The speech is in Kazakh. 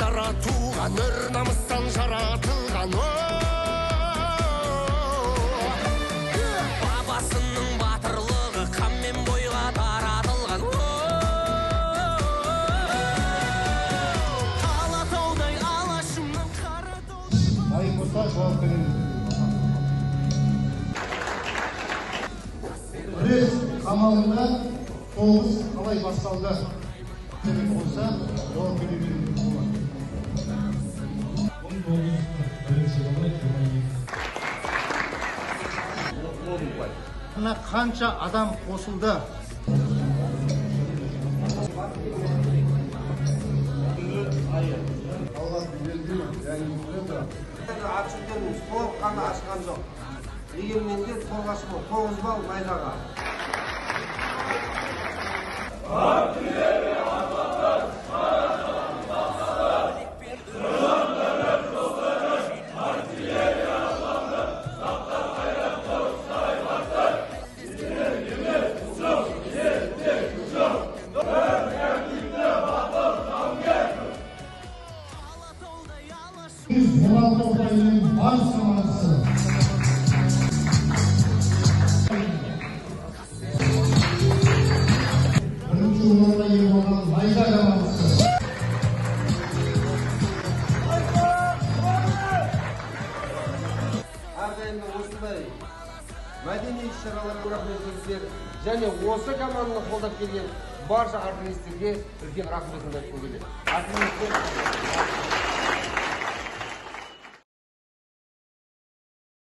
дара туған, өр намыстан жаратылған. Бабасының батырлығы қанмен бойға таратылған. Алатаудай алашымнан қаратаудай. Дайын болса жауап береміз. Күрес қамалында соғыс қалай басталды? Керек болса жауап береміз. 1922. Қанша адам қосылды? Ачықпен толық қана ашқан жоқ. Дегенмен де толғашымы 9 балл майдаға. Осындай мәдени іс-шараларға рахмет сөздер және осы команданы қолдап келген барша артисттерге үлкен рахметімді айтқым келеді.